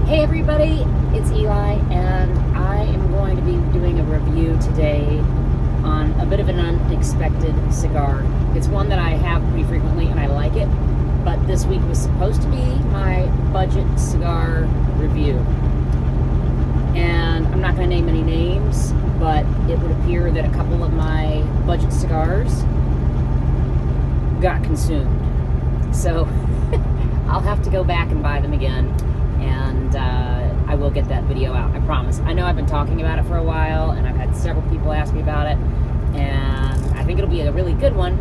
Hey everybody, it's Eli, and I am going to be doing a review today on a bit of an unexpected cigar. It's one that I have pretty frequently and I like it, but this week was supposed to be my budget cigar review. And I'm not going to name any names, but it would appear that a couple of my budget cigars got consumed. So I'll have to go back and buy them again, and I will get that video out, I promise. I know I've been talking about it for a while, and I've had several people ask me about it, and I think it'll be a really good one,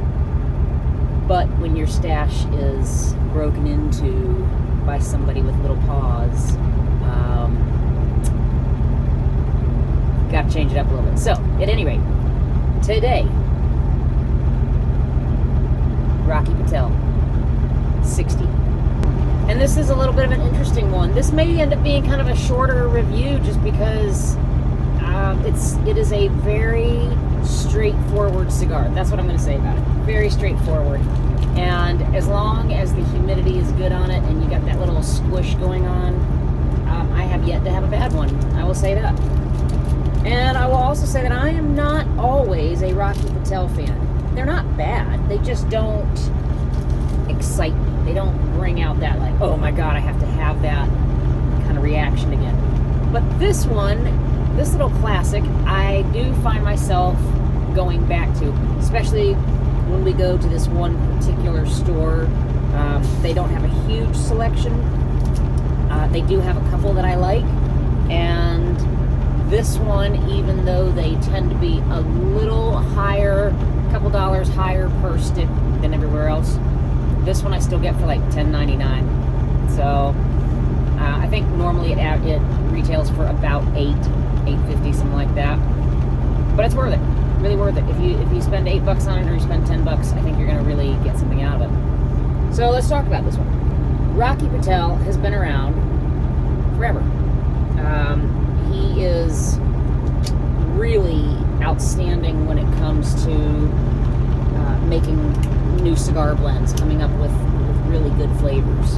but when your stash is broken into by somebody with little paws, got to change it up a little bit. So, at any rate, today, Rocky Patel 60. And this is a little bit of an interesting one. This may end up being kind of a shorter review just because it is a very straightforward cigar. That's what I'm going to say about it. Very straightforward. And as long as the humidity is good on it and you got that little squish going on, I have yet to have a bad one. I will say that. And I will also say that I am not always a Rocky Patel fan. They're not bad. They just don't excite me. They don't bring out that, like, oh my god, I have to have that kind of reaction again. But this one, this little classic, I do find myself going back to, especially when we go to this one particular store. They don't have a huge selection. They do have a couple that I like, and this one, even though they tend to be a little higher, a couple dollars higher per stick than everywhere else, this one I still get for like $10.99. So I think normally it retails for about $8.50, something like that. But it's worth it, really worth it. If you spend $8 on it or you spend $10, I think you're gonna really get something out of it. So let's talk about this one. Rocky Patel has been around forever. He is really outstanding when it comes to making new cigar blends, coming up with really good flavors.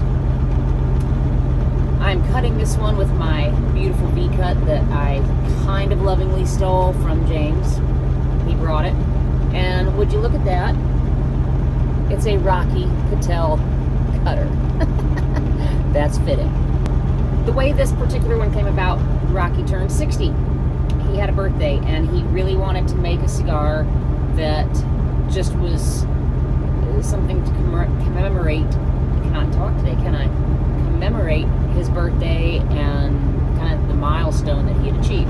I'm cutting this one with my beautiful V-cut that I kind of lovingly stole from James. He brought it. And would you look at that? It's a Rocky Patel cutter. That's fitting. The way this particular one came about, Rocky turned 60. He had a birthday, and he really wanted to make a cigar that just was something to commemorate. I cannot talk today, can I? Commemorate his birthday and kind of the milestone that he had achieved.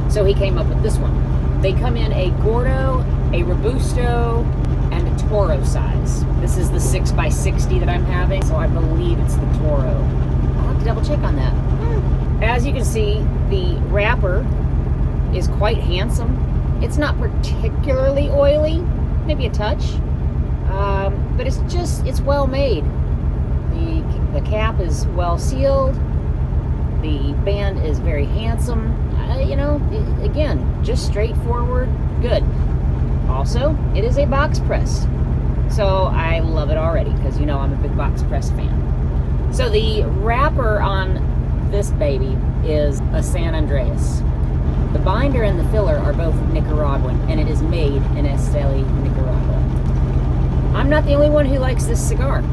So he came up with this one. They come in a Gordo, a Robusto, and a Toro size. This is the 6x60 that I'm having, so I believe it's the Toro. I'll have to double check on that. As you can see, the wrapper is quite handsome. It's not particularly oily, maybe a touch, but it's well made. The cap is well sealed. The band is very handsome. Again, just straightforward, good. Also, it is a box press, so I love it already because I'm a big box press fan. So the wrapper on this baby is a San Andreas. The binder and the filler are both Nicaraguan, and it is made in Esteli, Nicaragua. I'm not the only one who likes this cigar.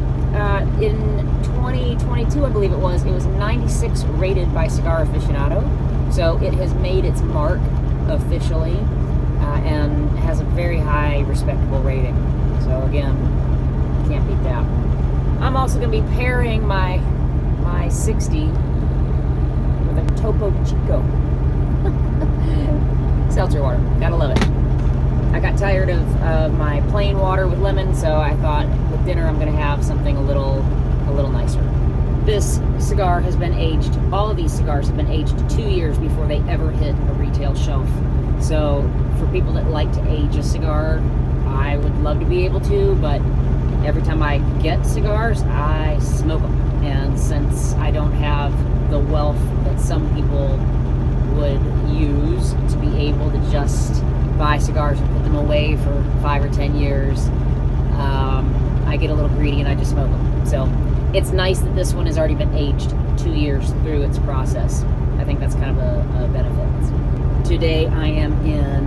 In 2022, I believe it was 96 rated by Cigar Aficionado, so it has made its mark officially, and has a very high, respectable rating. So again, can't beat that. I'm also going to be pairing my 60 with a Topo Chico. Seltzer water, gotta love it. I got tired of my plain water with lemon, so I thought with dinner I'm gonna have something a little nicer. This cigar has been aged, all of these cigars have been aged 2 years before they ever hit a retail shelf. So for people that like to age a cigar, I would love to be able to, but every time I get cigars, I smoke them. And since I don't have the wealth that some people would use to be able to just buy cigars and put them away for 5 or 10 years, I get a little greedy and I just smoke them. So It's nice that this one has already been aged 2 years through its process. I think that's kind of a benefit. Today I am in,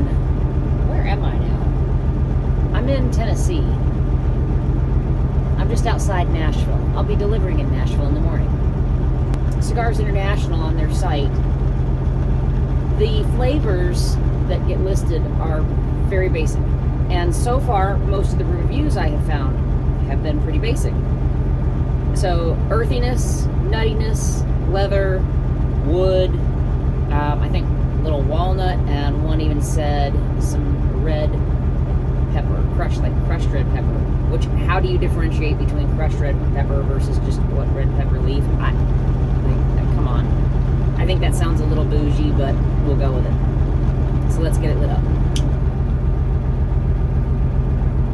where am I now? I'm in Tennessee. I'm just outside Nashville. I'll be delivering in Nashville in the morning. Cigars International on their site, the flavors that get listed are very basic. And so far, most of the reviews I have found have been pretty basic. So earthiness, nuttiness, leather, wood, I think a little walnut, and one even said some red pepper, crushed red pepper. Which, how do you differentiate between crushed red pepper versus just what red pepper leaf? Come on. I think that sounds a little bougie, but we'll go with it. So let's get it lit up.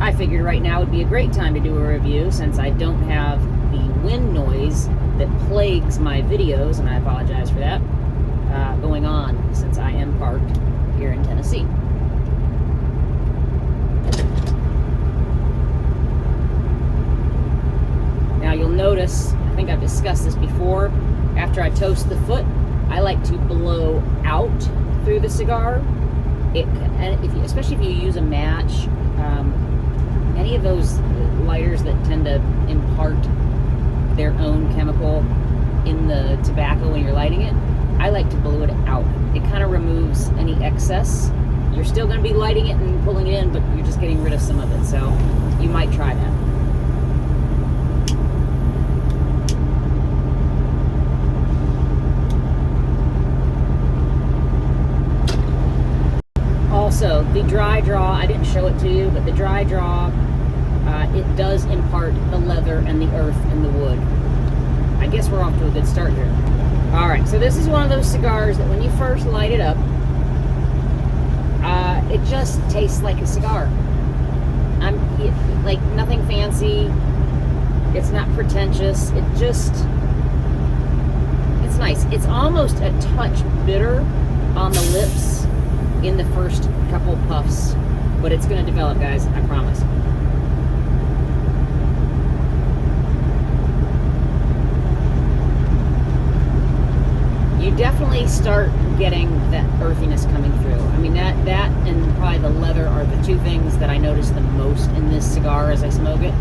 I figured right now would be a great time to do a review since I don't have the wind noise that plagues my videos, and I apologize for that, going on since I am parked here in Tennessee. Now you'll notice, I think I've discussed this before, after I toast the foot, I like to blow out through the cigar. Especially if you use a match, any of those lighters that tend to impart their own chemical in the tobacco when you're lighting it, I like to blow it out. It kind of removes any excess. You're still going to be lighting it and pulling it in, but you're just getting rid of some of it, so you might try that. Also, the dry draw, I didn't show it to you, but the dry draw, it does impart the leather and the earth and the wood. I guess we're off to a good start here. Alright, so this is one of those cigars that when you first light it up, it just tastes like a cigar. Like nothing fancy, it's not pretentious, it's nice. It's almost a touch bitter on the lips in the first couple puffs, but it's going to develop, guys, I promise. You definitely start getting that earthiness coming through. I mean, that and probably the leather are the two things that I notice the most in this cigar as I smoke it.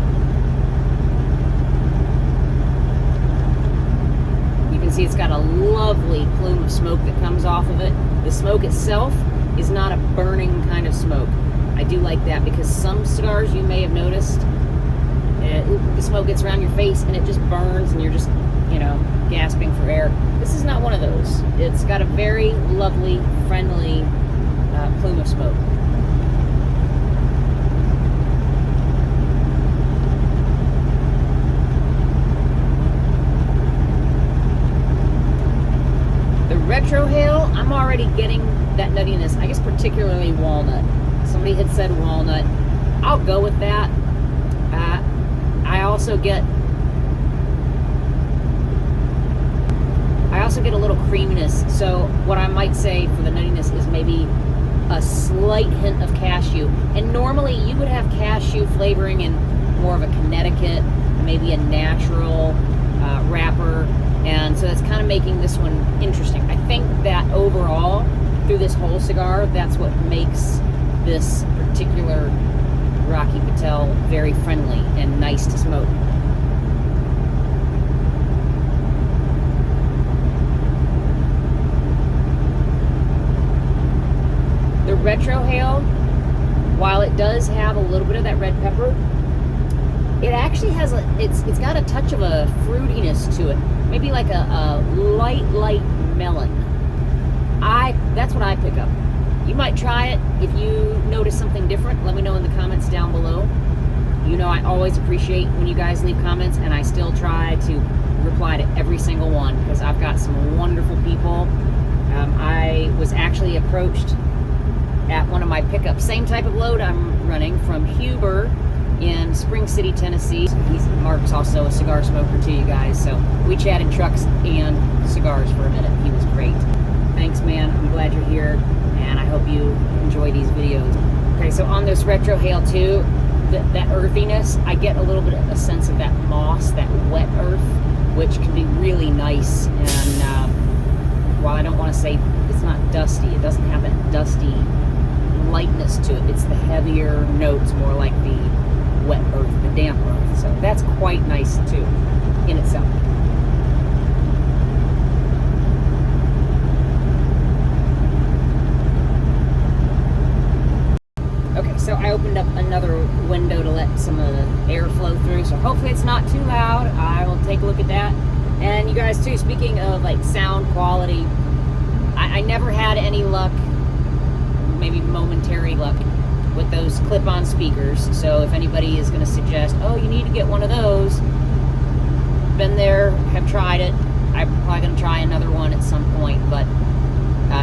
You can see it's got a lovely plume of smoke that comes off of it. The smoke itself is not a burning kind of smoke. I do like that because some cigars, you may have noticed, the smoke gets around your face and it just burns and you're just, gasping for air. This is not one of those. It's got a very lovely, friendly plume of smoke. The retrohale, I'm already getting that nuttiness, I guess particularly walnut. Somebody had said walnut. I'll go with that. I also get a little creaminess. So what I might say for the nuttiness is maybe a slight hint of cashew. And normally you would have cashew flavoring in more of a Connecticut, maybe a natural wrapper. And so that's kind of making this one interesting. I think that overall, through this whole cigar, that's what makes this particular Rocky Patel very friendly and nice to smoke. The retrohale, while it does have a little bit of that red pepper, it actually has it's got a touch of a fruitiness to it. Maybe like a light melon. That's what I pick up. You might try it. If you notice something different, let me know in the comments down below. I always appreciate when you guys leave comments, and I still try to reply to every single one because I've got some wonderful people. I was actually approached at one of my pickups, same type of load I'm running, from Huber in Spring City, Tennessee. Mark's also a cigar smoker too, you guys, so we chatted trucks and cigars for a minute. He was great. Thanks, man. I'm glad you're here, and I hope you enjoy these videos. Okay, so on this retrohale too, that earthiness. I get a little bit of a sense of that moss, that wet earth, which can be really nice. And while I don't want to say it's not dusty, it doesn't have that dusty lightness to it. It's the heavier notes, more like the wet earth, the damp earth. So that's quite nice too in itself. Okay, so I opened up another window to let some of the air flow through, so hopefully it's not too loud. I will take a look at that. And you guys too, speaking of like sound quality, I never had any luck, maybe momentary luck, with those clip-on speakers. So if anybody is going to suggest, oh, you need to get one of those, been there, have tried it. I'm probably going to try another one at some point, but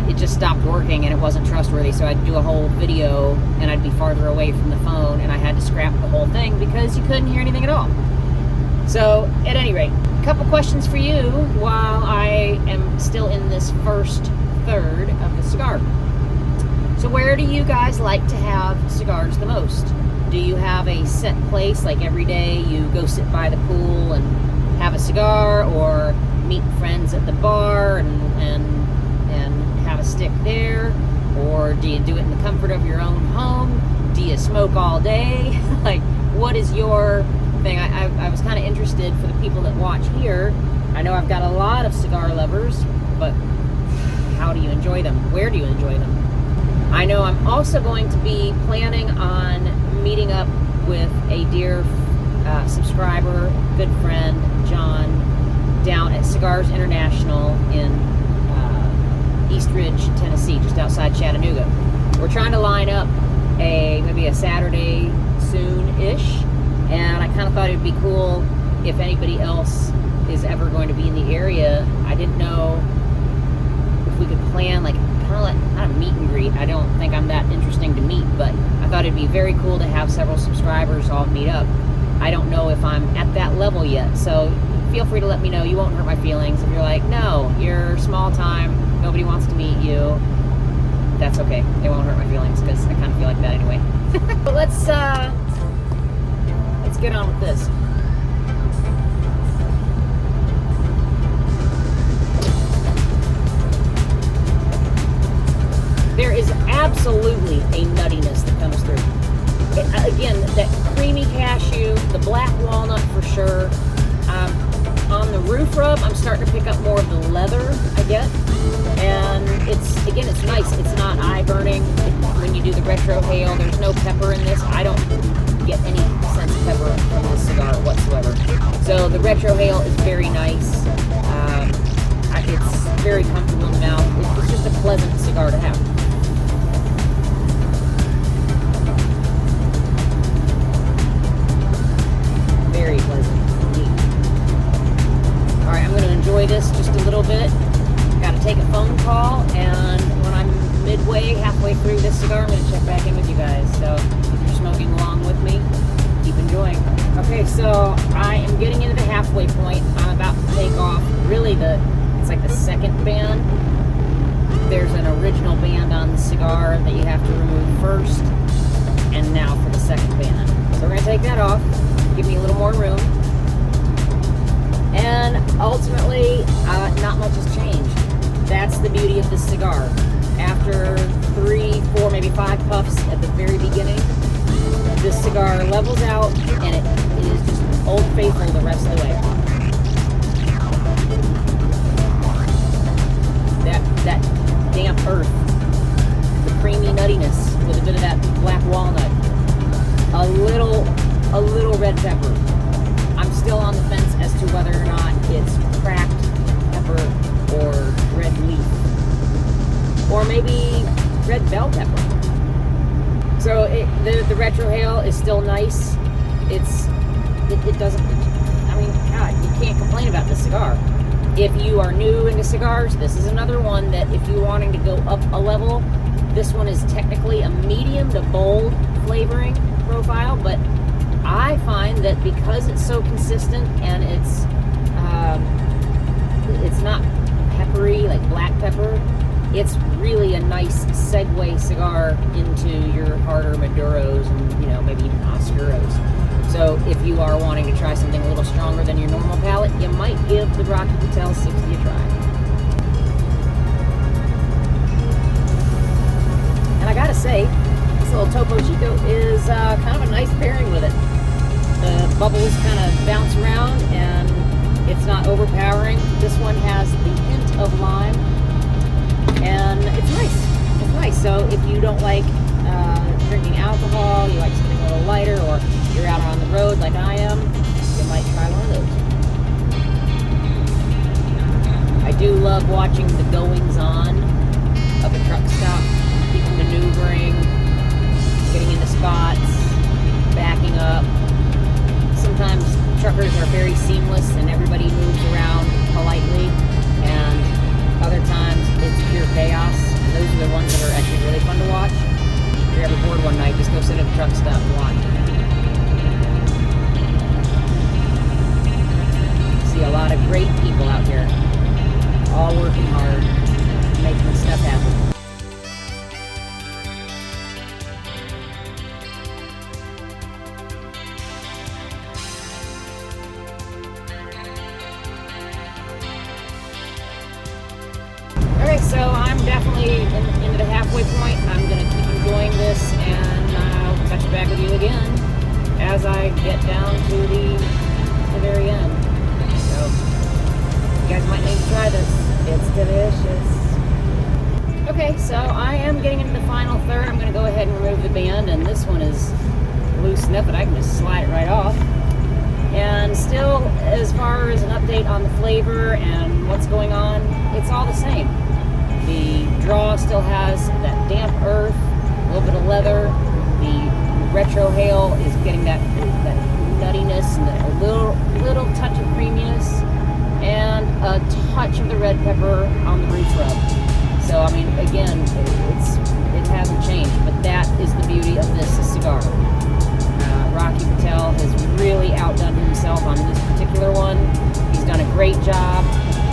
it just stopped working and it wasn't trustworthy. So I'd do a whole video and I'd be farther away from the phone and I had to scrap the whole thing because you couldn't hear anything at all. So at any rate, a couple questions for you while I am still in this first third of the cigar. So where do you guys like to have cigars the most? Do you have a set place, like every day you go sit by the pool and have a cigar, or meet friends at the bar and have a stick there? Or do you do it in the comfort of your own home? Do you smoke all day? Like, what is your thing? I was kind of interested for the people that watch here. I know I've got a lot of cigar lovers, but how do you enjoy them? Where do you enjoy them? I know I'm also going to be planning on meeting up with a dear subscriber, good friend, John, down at Cigars International in East Ridge, Tennessee, just outside Chattanooga. We're trying to line up maybe a Saturday soon-ish, and I kind of thought it'd be cool if anybody else is ever going to be in the area. I didn't know if we could plan like kind of like not a meet and greet. I don't think I'm that interesting to meet, but I thought it'd be very cool to have several subscribers all meet up. I don't know if I'm at that level yet, so feel free to let me know. You won't hurt my feelings if you're like, no, you're small time, nobody wants to meet you. That's okay. They won't hurt my feelings because I kind of feel like that anyway. But let's get on with this. There is absolutely a nuttiness that comes through. Again, that creamy cashew, the black walnut for sure. On the roof rub, I'm starting to pick up more of the leather I get. And it's nice. It's not eye burning. When you do the retro hail, there's no pepper in this. I don't get any sense of pepper from this cigar whatsoever. So the retro hail is very nice. It's very comfortable in the mouth. It's just a pleasant cigar to have. Very pleasant indeed. Alright, I'm going to enjoy this just a little bit. Got to take a phone call, and when I'm midway, halfway through this cigar, I'm going to check back in with you guys. So if you're smoking along with me, keep enjoying. Okay, so I am getting into the halfway point. I'm about to take off really it's like the second band. There's an original band on the cigar that you have to remove first, and now for the second band. So we're going to take that off, give me a little more room. And ultimately, not much has changed. That's the beauty of this cigar. After 3, 4, maybe 5 puffs at the very beginning, this cigar levels out and it is just Old Faithful the rest of the way. That damp earth, the creamy nuttiness with a bit of that black walnut, a little red pepper. I'm still on the fence as to whether or not it's cracked pepper or red leaf, or maybe red bell pepper. So the retro hail is still nice. It doesn't, I mean, God, you can't complain about this cigar. If you are new into cigars, this is another one that if you're wanting to go up a level, this one is technically a medium to bold flavoring profile, but I find that because it's so consistent and it's not peppery like black pepper, it's really a nice segue cigar into your harder Maduros and, you know, maybe even Oscuros. So if you are wanting to try something a little stronger than your normal palate, you might give the Rocky Patel 60 a try. And I gotta say, this little Topo Chico is kind of a nice pairing with it. The bubbles kind of bounce around and it's not overpowering. This one has the hint of lime and it's nice. It's nice. So if you don't like drinking alcohol, you like something a little lighter, or you're out on the road like I am, you might try one of those. I do love watching the goings-on of a truck stop. People maneuvering, getting into spots, backing up. Sometimes truckers are very seamless and everybody moves around politely, and other times it's pure chaos. And those are the ones that are actually really fun to watch. If you're ever bored one night, just go sit at a truck stop and watch. See a lot of great people out here, all working hard, making stuff happen. Okay, so I'm definitely into the halfway point. I'm going to keep enjoying this, and I'll touch back with you again as I get down to the very end. So, you guys might need to try this. It's delicious. Okay, so I am getting into the final third. I'm going to go ahead and remove the band, and this one is loose enough that I can just slide it right off. And still, as far as an update on the flavor and what's going on, it's all the same. The draw still has that damp earth, a little bit of leather. The retrohale is getting that nuttiness and a little touch of creaminess, and a touch of the red pepper on the roof rub. So I mean, again, it hasn't changed, but that is the beauty of this cigar. Rocky Patel has really outdone himself on this particular one. He's done a great job,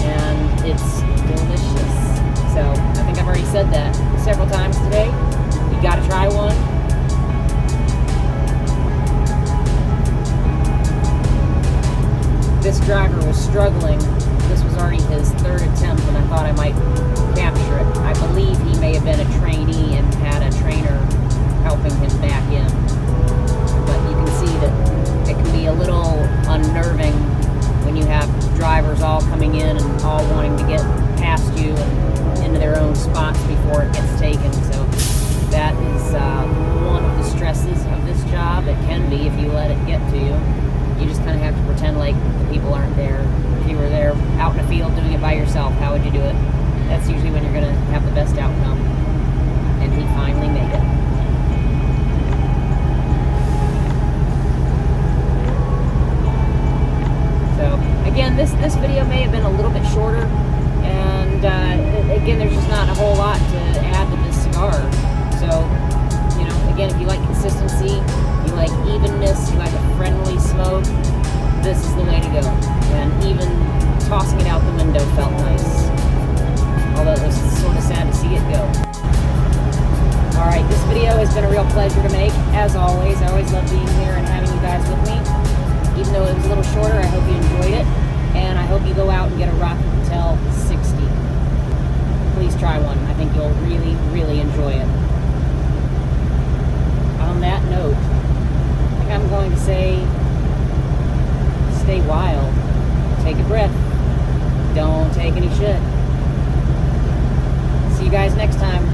and it's delicious. So I think I've already said that several times today. You gotta try one. This driver was struggling. This was already his third attempt, and I thought I might capture it. I believe he may have been a trainee and had a trainer helping him back in. But you can see that it can be a little unnerving when you have drivers all coming in and all wanting to get past you and into their own spots before it gets taken. So that is one of the stresses of this job. It can be if you let it get to you. You just kind of have to pretend like the people aren't there. If you were there out in the field doing it by yourself, how would you do it? That's usually when you're going to have the best outcome. And he finally made it. Again, this video may have been a little bit shorter, and again, there's just not a whole lot to add to this cigar. So, you know, again, if you like consistency, you like evenness, you like a friendly smoke, this is the way to go. And even tossing it out the window felt nice, although it was sort of sad to see it go. Alright, this video has been a real pleasure to make, as always. I always love being here and having you guys with me. Even though it was a little shorter, I hope you enjoyed it. And I hope you go out and get a Rocky Patel 60. Please try one. I think you'll really, really enjoy it. On that note, I think I'm going to say, stay wild. Take a breath. Don't take any shit. See you guys next time.